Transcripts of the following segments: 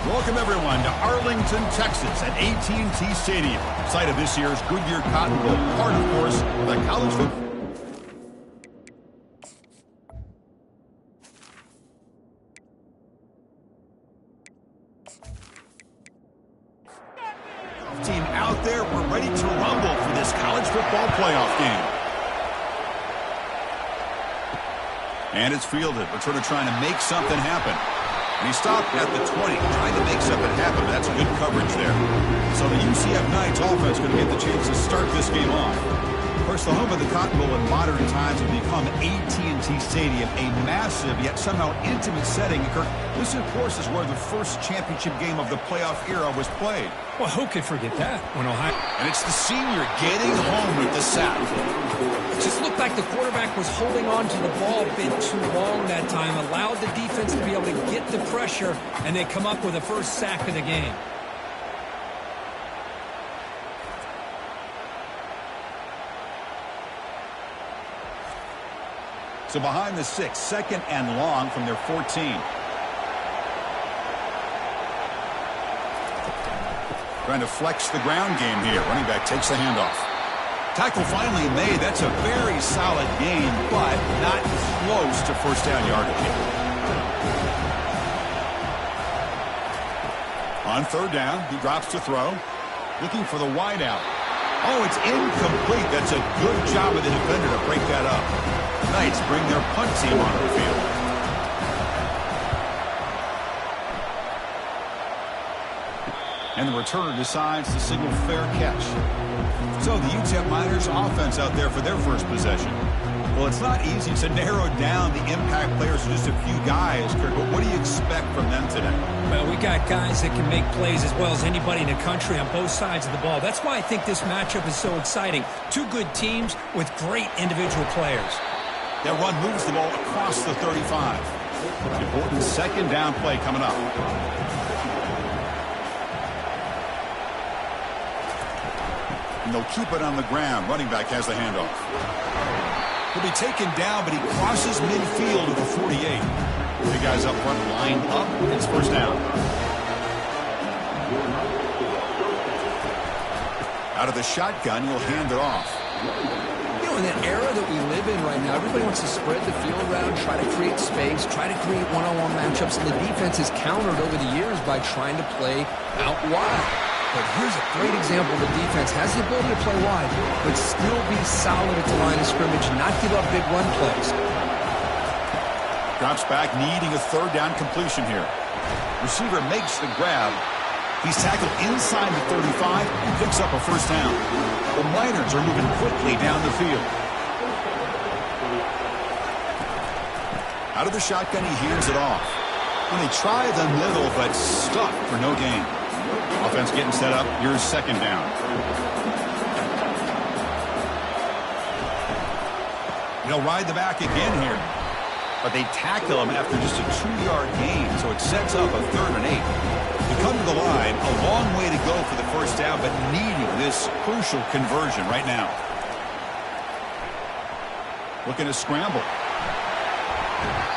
Welcome, everyone, to Arlington, Texas at AT&T Stadium, site of this year's Goodyear Cotton Bowl, part, of course, of the college football. Team out there, we're ready to rumble for this college football playoff game. And it's fielded. Returner trying to make something happen. And he stopped at the 20, trying to make something happen. That's good coverage there. So the UCF Knights offense going to get the chance to start this game off. Of course, the home of the Cotton Bowl in modern times has become AT&T Stadium, a massive yet somehow intimate setting. Kirk, this, of course, is where the first championship game of the playoff era was played. Well, who could forget that? When Ohio... And it's the senior getting home with the sack. It just looked like the quarterback was holding on to the ball a bit too long that time, allowed the defense to be able to get the pressure, and they come up with the first sack of the game. So behind the 6, second and long from their 14. Trying to flex the ground game here. Running back takes the handoff. Tackle finally made. That's a very solid game, but not close to first down yardage. On third down, he drops to throw. Looking for the wide out. Oh, it's incomplete. That's a good job of the defender to break that up. Knights bring their punt team onto the field. And the returner decides to signal fair catch. So the UTEP Miners offense out there for their first possession. Well, it's not easy to narrow down the impact players to just a few guys, Kirk, but what do you expect from them today? Well, we got guys that can make plays as well as anybody in the country on both sides of the ball. That's why I think this matchup is so exciting. Two good teams with great individual players. That run moves the ball across the 35. Important second down play coming up. And they'll keep it on the ground. Running back has the handoff. He'll be taken down, but he crosses midfield at the 48. The guys up front lined up. It's first down. Out of the shotgun, he'll hand it off. In that era that we live in right now, everybody wants to spread the field around, try to create space, try to create one-on-one matchups, and the defense has countered over the years by trying to play out wide. But here's a great example. The defense has the ability to play wide, but still be solid at the line of scrimmage, not give up big run plays. Drops back, needing a third down completion here. Receiver makes the grab. He's tackled inside the 35 and picks up a first down. The Miners are moving quickly down the field. Out of the shotgun, he hears it off. And they try the middle, but stuck for no gain. Offense getting set up. Here's second down. They'll ride the back again here. But they tackle him after just a 2-yard gain, so it sets up a 3rd and 8. They come to the line, a long way to go for the first down, but needing this crucial conversion right now. Looking to scramble.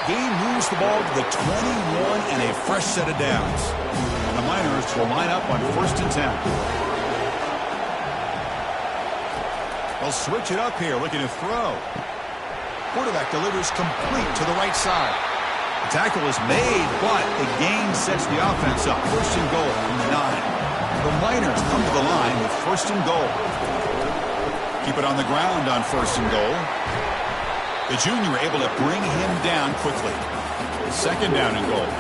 Gain moves the ball to the 21 and a fresh set of downs. And the Miners will line up on 1st and 10. They'll switch it up here, looking to throw. Quarterback delivers complete to the right side. The tackle is made, but the gain sets the offense up. 1st and goal from the 9. The Miners come to the line with 1st and goal. Keep it on the ground on 1st and goal. The junior able to bring him down quickly. 2nd down and goal.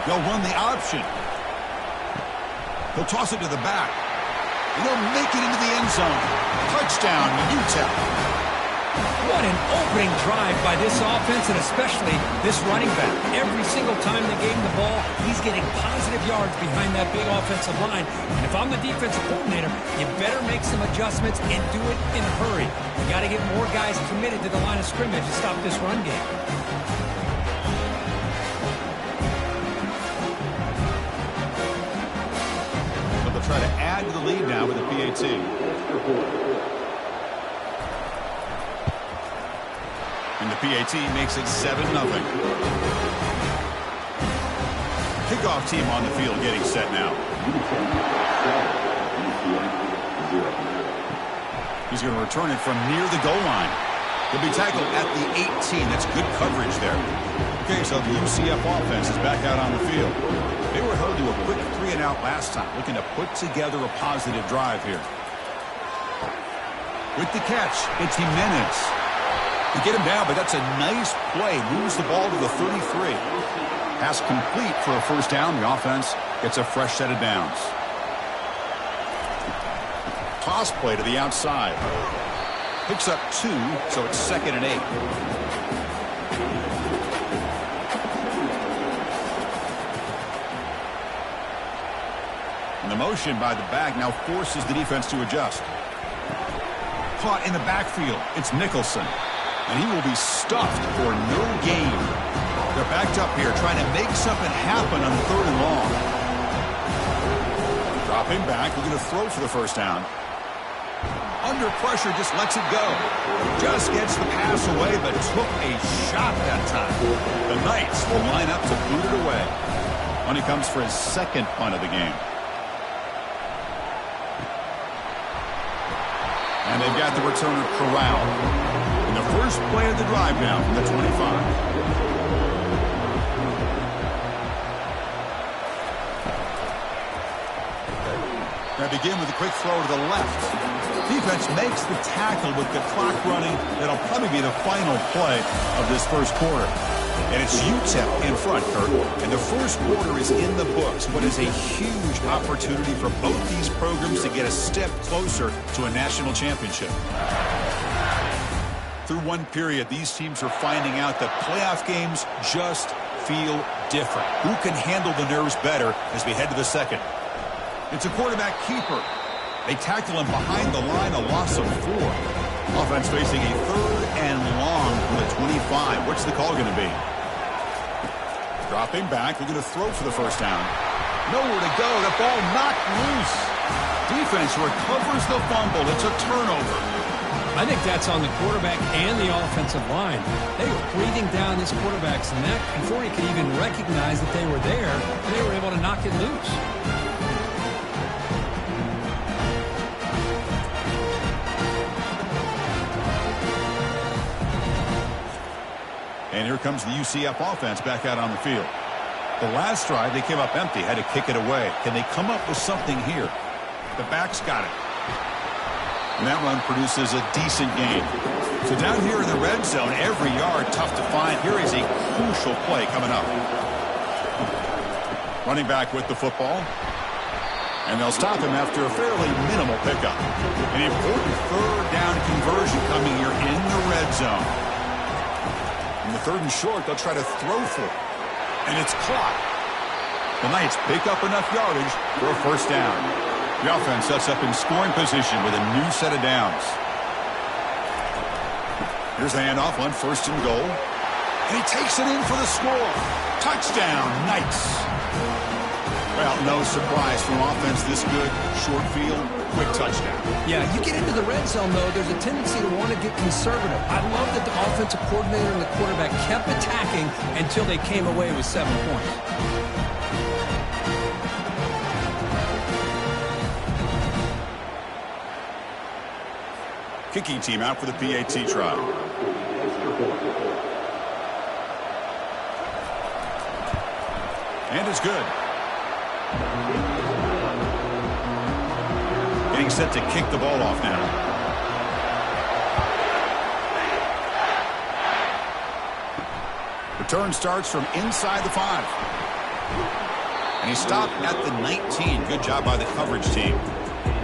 They'll run the option. He'll toss it to the back. And they'll make it into the end zone. Touchdown, UTEP. What an opening drive by this offense, and especially this running back. Every single time they gave him the ball, he's getting positive yards behind that big offensive line. And if I'm the defensive coordinator, you better make some adjustments and do it in a hurry. You got to get more guys committed to the line of scrimmage to stop this run game. Try to add to the lead now with the PAT. And the PAT makes it 7-0. Kickoff team on the field getting set now. He's going to return it from near the goal line. He'll be tackled at the 18. That's good coverage there. Okay, so the UCF offense is back out on the field. They were held to a quick 3-and-out last time, looking to put together a positive drive here. With the catch, it's Jimenez. They get him down, but that's a nice play. Moves the ball to the 33. Pass complete for a first down. The offense gets a fresh set of downs. Toss play to the outside. Picks up 2, so it's 2nd and 8. And the motion by the back now forces the defense to adjust. Caught in the backfield. It's Nicholson. And he will be stuffed for no gain. They're backed up here trying to make something happen on 3rd and long. Dropping back. We're going to throw for the first down. Under pressure, just lets it go. Just gets the pass away, but took a shot that time. The Knights will line up to boot it away. When he comes for his 2nd punt of the game. And they've got the returner corralled. In the first play of the drive now from the 25. They begin with a quick throw to the left. Defense makes the tackle with the clock running. That'll probably be the final play of this first quarter. And it's UTEP in front, Kurt. And the first quarter is in the books. What is a huge opportunity for both these programs to get a step closer to a national championship. Through one period, these teams are finding out that playoff games just feel different. Who can handle the nerves better as we head to the second? It's a quarterback keeper. They tackle him behind the line, a loss of 4. Offense facing a 3rd and long from the 25. What's the call going to be? Dropping back. They're going to throw for the first down. Nowhere to go. The ball knocked loose. Defense recovers the fumble. It's a turnover. I think that's on the quarterback and the offensive line. They were breathing down this quarterback's neck before he could even recognize that they were there, and they were able to knock it loose. And here comes the UCF offense back out on the field. The last drive, they came up empty, had to kick it away. Can they come up with something here? The back's got it. And that run produces a decent gain. So down here in the red zone, every yard tough to find. Here is a crucial play coming up. Running back with the football. And they'll stop him after a fairly minimal pickup. An important 3rd down conversion coming here in the red zone. In the 3rd and short, they'll try to throw for it. And it's caught. The Knights pick up enough yardage for a first down. The offense sets up in scoring position with a new set of downs. Here's the handoff on 1st and goal. And he takes it in for the score. Touchdown, Knights. Well, no surprise from offense this good. Short field, quick touchdown. Yeah, you get into the red zone, though, there's a tendency to want to get conservative. I love that the offensive coordinator and the quarterback kept attacking until they came away with 7 points. Kicking team out for the PAT try. And it's good. Getting set to kick the ball off now. Return starts from inside the 5. And he stopped at the 19. Good job by the coverage team.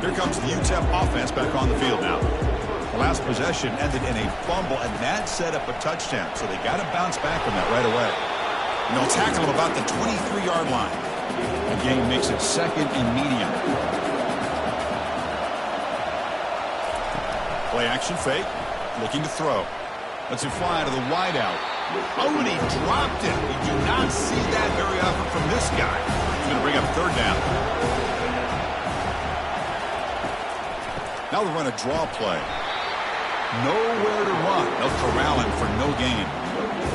Here comes the UTEP offense back on the field now. The last possession ended in a fumble, and that set up a touchdown. So they got to bounce back from that right away. And they'll tackle him about the 23-yard line. The game makes it 2nd and medium. Play action fake. Looking to throw. Lets it fly to the wideout. Oh, and he dropped it. You do not see that very often from this guy. He's going to bring up 3rd down. Now they run a draw play. Nowhere to run. They'll corral him for no gain.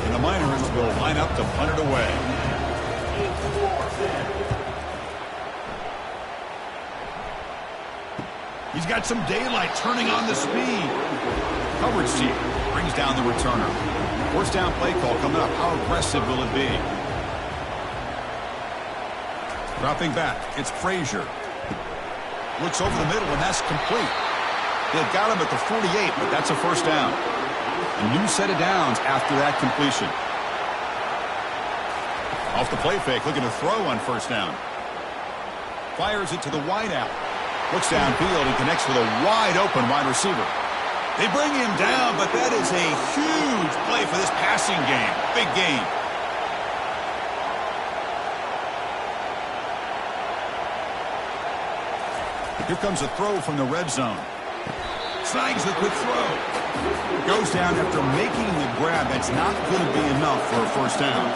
And the Miners will line up to punt it away. He's got some daylight turning on the speed. Coverage team brings down the returner. First down play call coming up. How aggressive will it be? Dropping back, it's Frazier. Looks over the middle, and that's complete. They've got him at the 48, but that's a first down. A new set of downs after that completion. Off the play fake, looking to throw on first down. Fires it to the wide out. Looks downfield and connects with a wide-open wide receiver. They bring him down, but that is a huge play for this passing game. Big game. Here comes a throw from the red zone. Snags the quick throw. Goes down after making the grab. That's not going to be enough for a first down.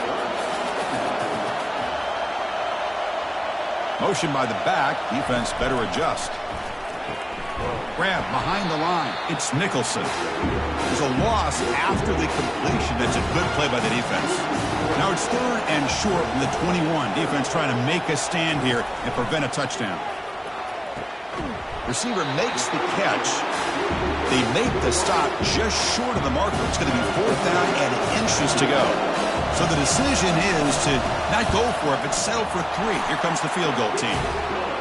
Motion by the back. Defense better adjust. Grab behind the line. It's Nicholson. There's a loss after the completion. That's a good play by the defense. Now it's third and short from the 21. Defense trying to make a stand here and prevent a touchdown. Receiver makes the catch. They make the stop just short of the marker. It's going to be fourth down and inches to go. So the decision is to not go for it, but settle for 3. Here comes the field goal team.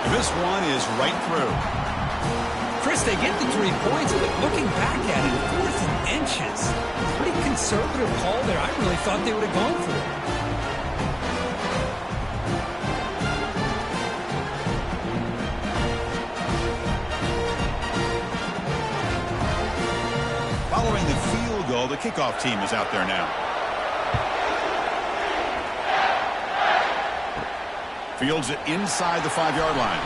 And this one is right through. Chris, they get the 3 points, but looking back at it, fourth and inches. Pretty conservative call there. I really thought they would have gone for it. Following the field goal, the kickoff team is out there now. Fields it inside the 5-yard line.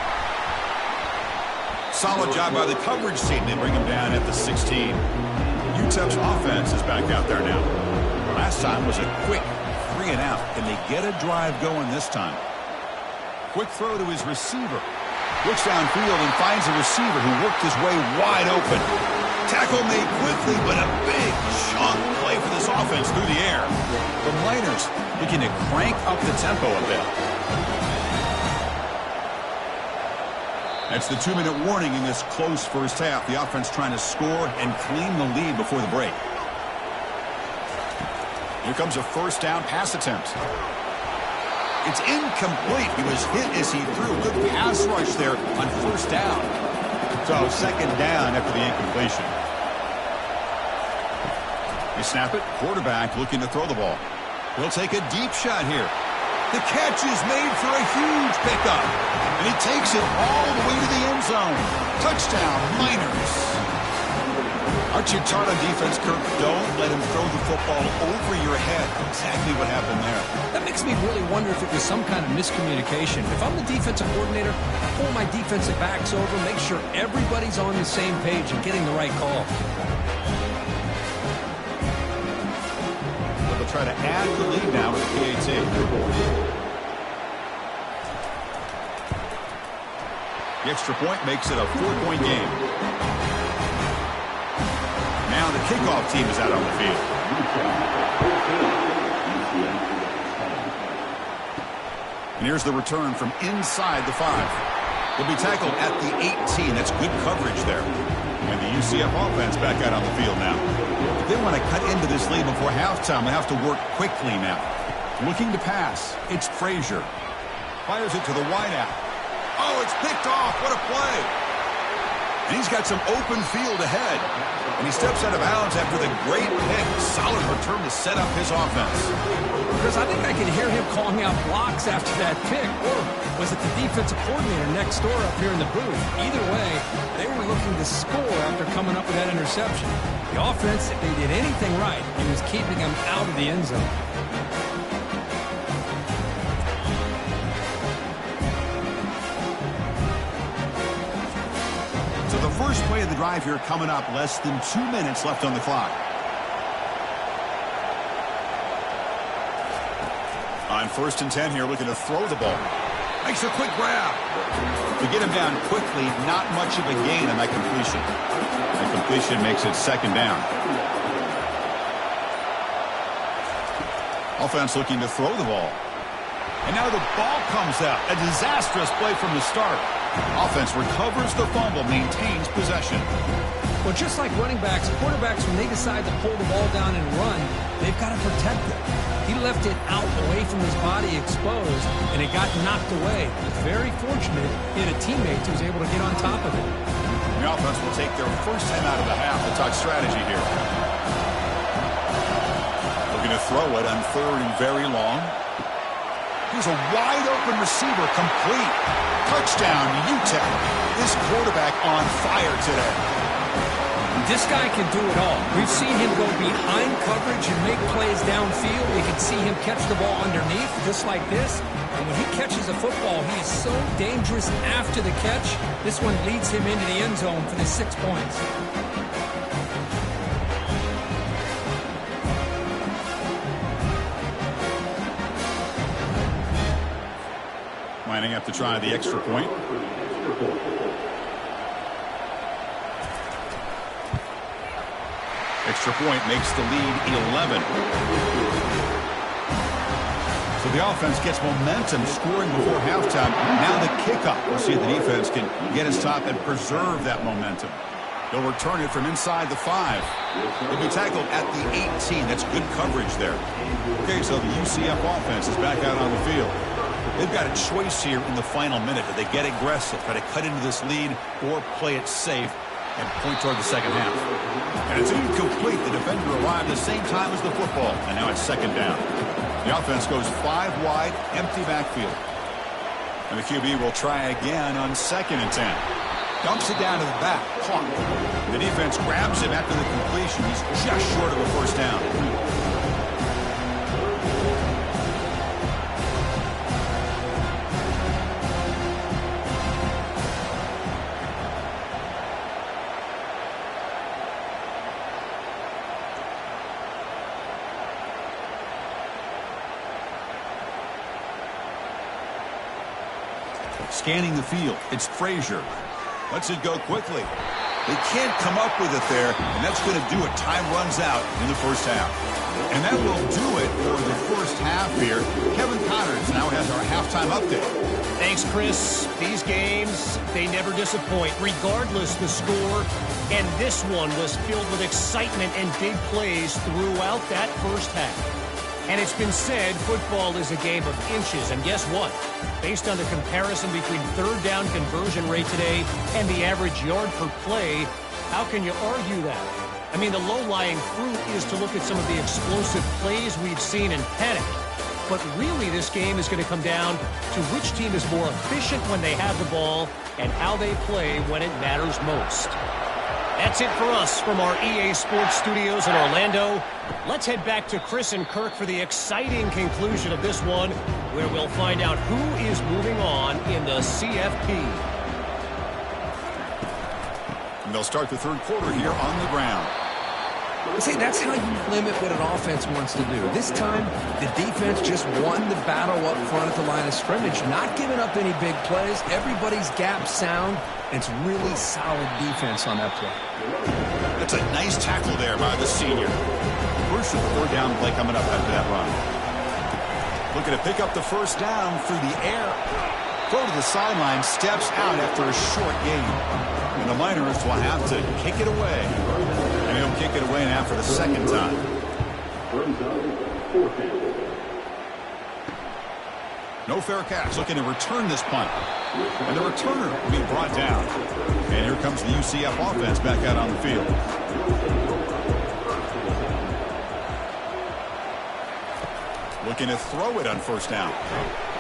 Solid job by the coverage team. They bring him down at the 16. UTEP's offense is back out there now. Last time was a quick 3 and out. Can they get a drive going this time? Quick throw to his receiver. Looks downfield and finds a receiver who worked his way wide open. Tackle made quickly, but a big chunk play for this offense through the air. The Miners looking to crank up the tempo a bit. That's the 2-minute warning in this close first half. The offense trying to score and clean the lead before the break. Here comes a first down pass attempt. It's incomplete. He was hit as he threw. Good pass rush there on first down. So second down after the incompletion. They snap it. Quarterback looking to throw the ball. He'll take a deep shot here. The catch is made for a huge pickup. And he takes it all the way to the end zone. Touchdown, Miners. Aren't you taught on defense, Kirk? Don't let him throw the football over your head. Exactly what happened there. That makes me really wonder if it was some kind of miscommunication. If I'm the defensive coordinator, I pull my defensive backs over, make sure everybody's on the same page and getting the right call. But they'll try to add the lead now with the PAT. The extra point makes it a 4-point game. Now the kickoff team is out on the field. And here's the return from inside the 5. He'll be tackled at the 18. That's good coverage there. And the UCF offense back out on the field now. If they want to cut into this lead before halftime, they have to work quickly now. Looking to pass. It's Frazier. Fires it to the wideout. Oh, it's picked off. What a play. And he's got some open field ahead. And he steps out of bounds after the great pick. Solid return to set up his offense. Chris, I think I can hear him calling out blocks after that pick. Or was it the defensive coordinator next door up here in the booth? Either way, they were looking to score after coming up with that interception. The offense, if they did anything right, it was keeping him out of the end zone. The first play of the drive here coming up, less than 2 minutes left on the clock. On 1st and 10 here, looking to throw the ball. Makes a quick grab. To get him down quickly, not much of a gain on that completion. That completion makes it second down. Offense looking to throw the ball. And now the ball comes out. A disastrous play from the start. Offense recovers the fumble, maintains possession. Well, just like running backs, quarterbacks, when they decide to pull the ball down and run, they've got to protect it. He left it out away from his body exposed, and it got knocked away. Very fortunate he had a teammate who was able to get on top of it. The offense will take their first time out of the half to talk strategy here. Looking to throw it on 3rd and very long. Here's a wide-open receiver, complete. Touchdown, UTEP. This quarterback on fire today. This guy can do it all. We've seen him go behind coverage and make plays downfield. We can see him catch the ball underneath, just like this. And when he catches a football, he is so dangerous after the catch. This one leads him into the end zone for the 6 points. Lining up to try the extra point. Extra point makes the lead 11. So the offense gets momentum, scoring before halftime. Now the kickoff. We'll see if the defense can get his top and preserve that momentum. They'll return it from inside the 5. They'll be tackled at the 18. That's good coverage there. Okay, so the UCF offense is back out on the field. They've got a choice here in the final minute. Do they get aggressive, try to cut into this lead, or play it safe and point toward the second half? And it's incomplete. The defender arrived the same time as the football, and now it's second down. The offense goes 5 wide, empty backfield. And the QB will try again on 2nd and 10. Dumps it down to the back, caught. The defense grabs him after the completion. He's just short of a first down. Scanning the field, it's Frazier. Lets it go quickly. They can't come up with it there, and that's going to do it. Time runs out in the first half. And that will do it for the first half here. Kevin Connors now has our halftime update. Thanks, Chris. These games, they never disappoint, regardless the score. And this one was filled with excitement and big plays throughout that first half. And it's been said football is a game of inches. And guess what? Based on the comparison between third down conversion rate today and the average yard per play, how can you argue that? I mean, the low-lying fruit is to look at some of the explosive plays we've seen in panic. But really, this game is going to come down to which team is more efficient when they have the ball and how they play when it matters most. That's it for us from our EA Sports Studios in Orlando. Let's head back to Chris and Kirk for the exciting conclusion of this one, where we'll find out who is moving on in the CFP. And they'll start the third quarter here on the ground. See, that's how you limit what an offense wants to do. This time, the defense just won the battle up front at the line of scrimmage, not giving up any big plays. Everybody's gap sound. It's really solid defense on that play. That's a nice tackle there by the senior. Crucial third down play coming up after that run. Looking to pick up the first down through the air. Throw to the sideline, steps out after a short gain. And the Miners will have to kick it away. And he'll kick it away now for the second time. No fair catch. Looking to return this punt. And the returner will be brought down. And here comes the UCF offense back out on the field. Looking to throw it on first down.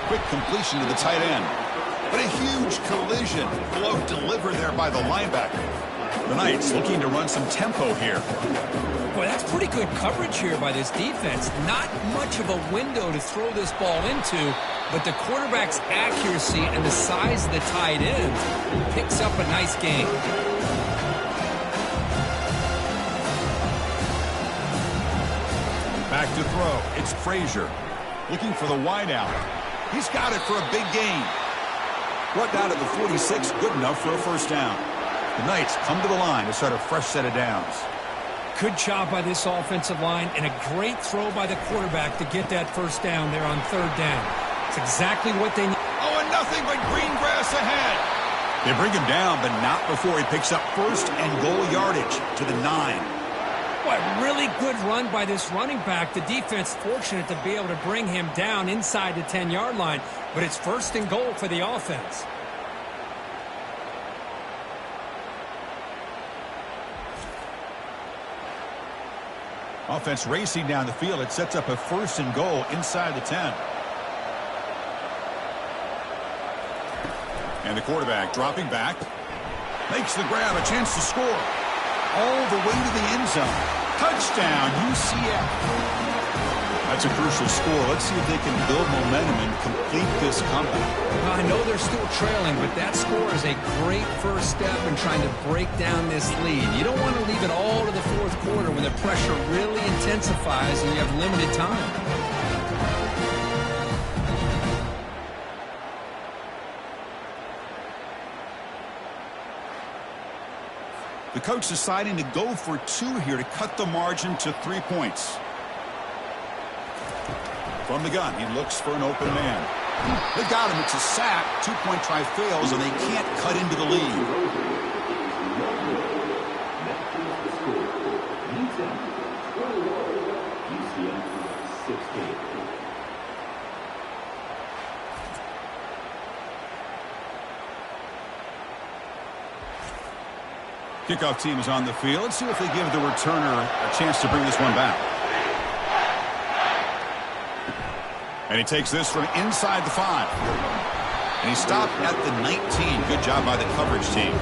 Quick completion to the tight end. But a huge collision. Blow delivered there by the linebacker. The Knights looking to run some tempo here. Boy, that's pretty good coverage here by this defense. Not much of a window to throw this ball into, but the quarterback's accuracy and the size of the tight end picks up a nice gain. Back to throw. It's Frazier. Looking for the wideout. He's got it for a big gain. Brought down at the 46. Good enough for a first down. The Knights come to the line to start a fresh set of downs. Good job by this offensive line and a great throw by the quarterback to get that first down there on third down. It's exactly what they need. Oh, and nothing but green grass ahead. They bring him down, but not before he picks up first and goal yardage to the 9. What really good run by this running back. The defense fortunate to be able to bring him down inside the 10-yard line, but it's first and goal for the offense. Offense racing down the field. It sets up a first and goal inside the 10. And the quarterback dropping back. Makes the grab, a chance to score. All the way to the end zone. Touchdown, UCF. That's a crucial score. Let's see if they can build momentum and complete this comeback. Well, I know they're still trailing, but that score is a great first step in trying to break down this lead. You don't want to leave it all to the fourth quarter when the pressure really intensifies and you have limited time. The coach deciding to go for 2 here to cut the margin to 3 points. From the gun, he looks for an open man. They got him. It's a sack. 2-point try fails, and they can't cut into the lead. Kickoff team is on the field. Let's see if they give the returner a chance to bring this one back. And he takes this from inside the 5. And he stopped at the 19. Good job by the coverage team.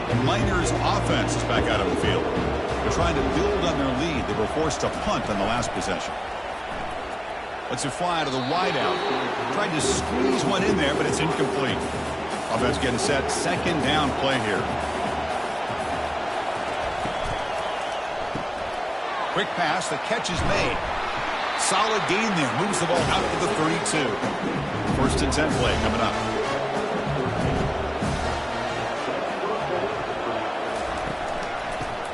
The Miners offense is back out of the field. They're trying to build on their lead. They were forced to punt on the last possession. Let's it fly out of the wideout. Tried to squeeze one in there, but it's incomplete. Offense getting set. Second down play here. Quick pass. The catch is made. Solid gain there. Moves the ball out to the 32. First and 10 play coming up.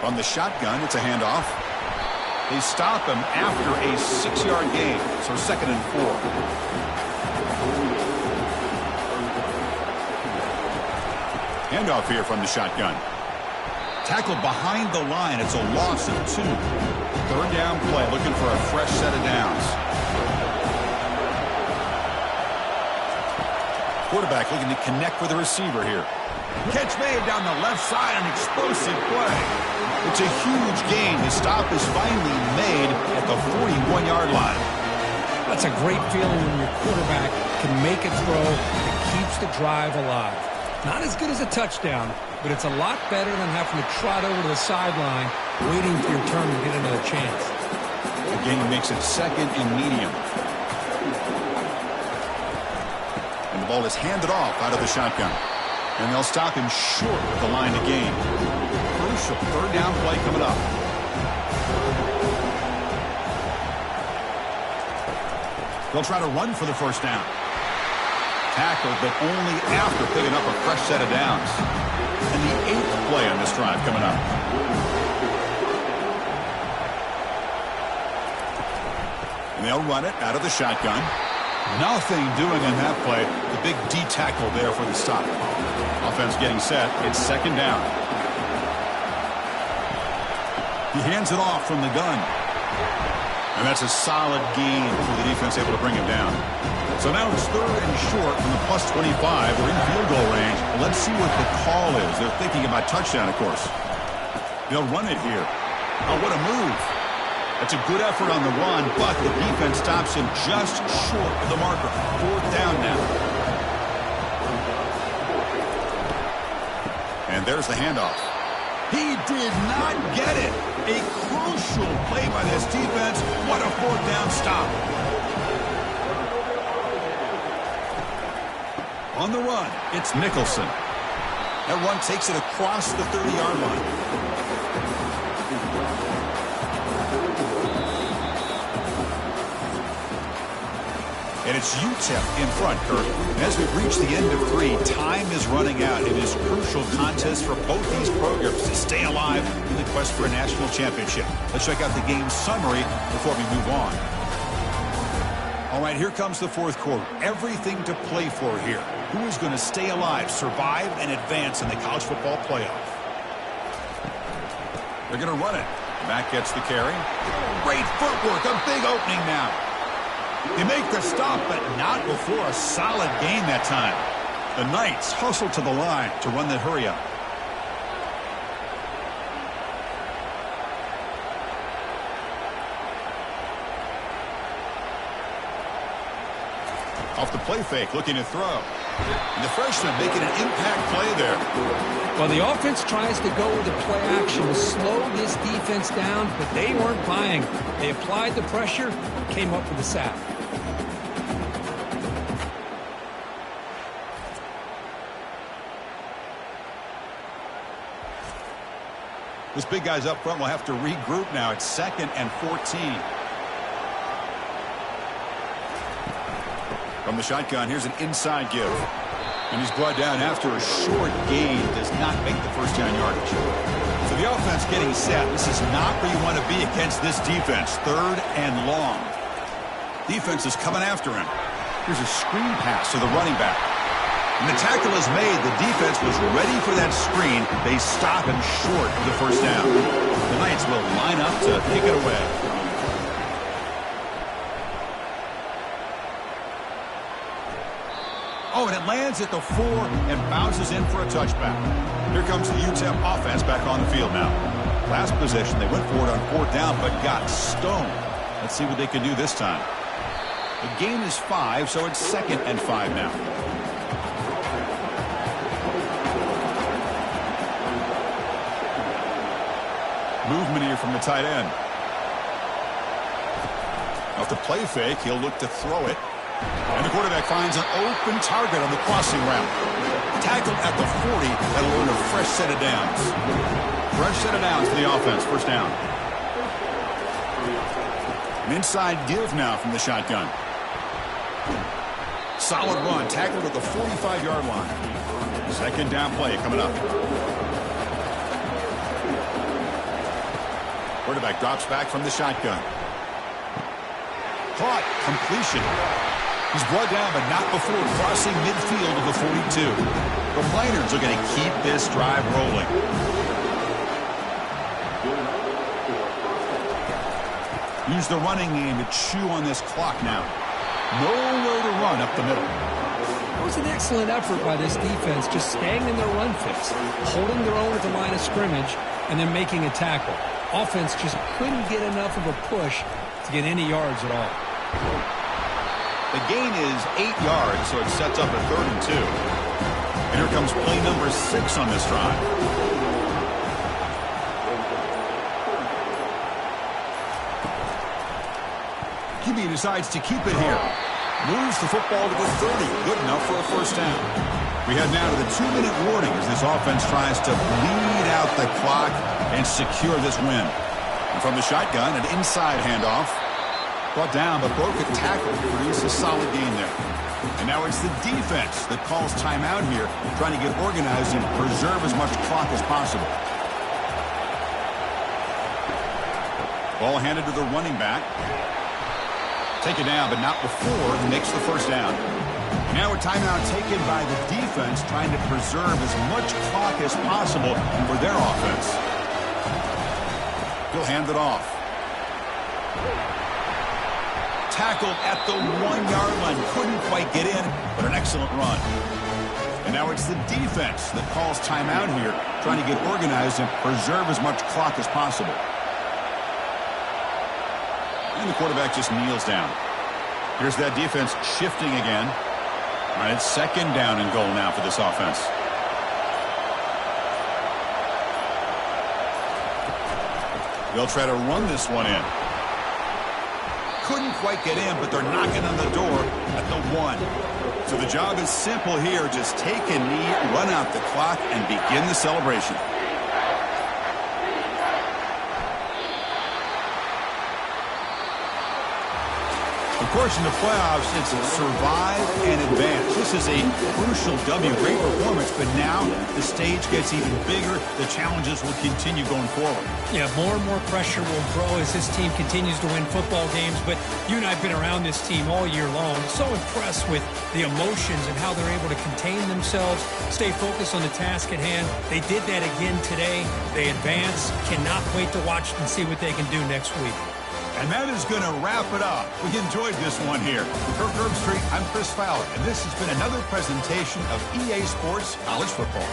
From the shotgun, it's a handoff. They stop him after a 6-yard gain. So second and 4. Handoff here from the shotgun. Tackled behind the line. It's a loss of 2. Third down play, looking for a fresh set of downs. Quarterback looking to connect with the receiver here. Catch made down the left side, an explosive play. It's a huge gain. The stop is finally made at the 41-yard line. That's a great feeling when your quarterback can make a throw that keeps the drive alive. Not as good as a touchdown, but it's a lot better than having to trot over to the sideline, waiting for your turn to get another chance. The gain makes it second and medium. And the ball is handed off out of the shotgun. And they'll stop him short of the line to gain. Crucial third down play coming up. They'll try to run for the first down. Tackled, but only after picking up a fresh set of downs. And the 8th play on this drive coming up. And they'll run it out of the shotgun. Nothing doing on that play. The big D tackle there for the stop. Offense getting set. It's second down. He hands it off from the gun. And that's a solid gain for the defense, able to bring him down. So now it's third and short from the plus 25. We're in field goal range. Let's see what the call is. They're thinking about touchdown, of course. They'll run it here. Oh, what a move. That's a good effort on the run, but the defense stops him just short of the marker. Fourth down now. And there's the handoff. He did not get it. A crucial play by this defense. What a fourth down stop. On the run, it's Nicholson. That run takes it across the 30-yard line. And it's UTEP in front, Kirk. And as we've reached the end of 3, time is running out. It is a crucial contest for both these programs to stay alive in the quest for a national championship. Let's check out the game summary before we move on. All right, here comes the fourth quarter. Everything to play for here. Who is going to stay alive, survive, and advance in the college football playoff? They're going to run it. Mack gets the carry. Great footwork, a big opening now. They make the stop, but not before a solid gain that time. The Knights hustle to the line to run the hurry up. Off the play fake, looking to throw. And the freshman making an impact play there. Well, the offense tries to go with the play action to slow this defense down, but they weren't buying. They applied the pressure, came up with a sack. Those big guys up front will have to regroup now. It's 2nd and 14. From the shotgun, here's an inside give. And he's brought down after a short gain. Does not make the first down yardage. So the offense getting set. This is not where you want to be against this defense. 3rd and long. Defense is coming after him. Here's a screen pass to the running back. And the tackle is made. The defense was ready for that screen. They stop him short of the first down. The Knights will line up to take it away. Oh, and it lands at the 4 and bounces in for a touchback. Here comes the UTEP offense back on the field now. Last possession, they went for it on 4th down, but got stoned. Let's see what they can do this time. The gain is 5, so it's 2nd and 5 now. Movement here from the tight end. Off the play fake, he'll look to throw it. And the quarterback finds an open target on the crossing route. Tackled at the 40. That'll earn a fresh set of downs. Fresh set of downs for the offense. First down. An inside give now from the shotgun. Solid run. Tackled at the 45-yard line. 2nd down play coming up. Quarterback drops back from the shotgun. Caught. Completion. He's brought down, but not before crossing midfield of the 42. The Miners are going to keep this drive rolling. Use the running game to chew on this clock now. Nowhere to run up the middle. It was an excellent effort by this defense, just staying in their run fix, holding their own at the line of scrimmage, and then making a tackle. Offense just couldn't get enough of a push to get any yards at all. The gain is 8 yards, so it sets up a 3rd and 2. And here comes play number 6 on this drive. QB decides to keep it here. Moves the football to the 30. Good enough for a first down. We head now to the 2-minute warning as this offense tries to bleed out the clock and secure this win. And from the shotgun, an inside handoff. Brought down, but broke a tackle to produce a solid gain there. And now it's the defense that calls timeout here, trying to get organized and preserve as much clock as possible. Ball handed to the running back. Taken down, but not before he makes the first down. And now a timeout taken by the defense, trying to preserve as much clock as possible for their offense. He'll hand it off. Tackled at the 1-yard line. Couldn't quite get in, but an excellent run. And now it's the defense that calls timeout here, trying to get organized and preserve as much clock as possible. And the quarterback just kneels down. Here's that defense shifting again. All right, it's 2nd down and goal now for this offense. They'll try to run this one in. Couldn't quite get in, but they're knocking on the door at the 1. So the job is simple here. Just take a knee, run out the clock, and begin the celebration. Of course, in the playoffs, it's survive and advance. This is a crucial W. Great performance, but now the stage gets even bigger. The challenges will continue going forward. Yeah, more and more pressure will grow as this team continues to win football games. But you and I have been around this team all year long. So impressed with the emotions and how they're able to contain themselves, stay focused on the task at hand. They did that again today. They advance. Cannot wait to watch and see what they can do next week. And that is going to wrap it up. We enjoyed this one here. For Kirk Herbstreit, I'm Chris Fowler, and this has been another presentation of EA Sports College Football.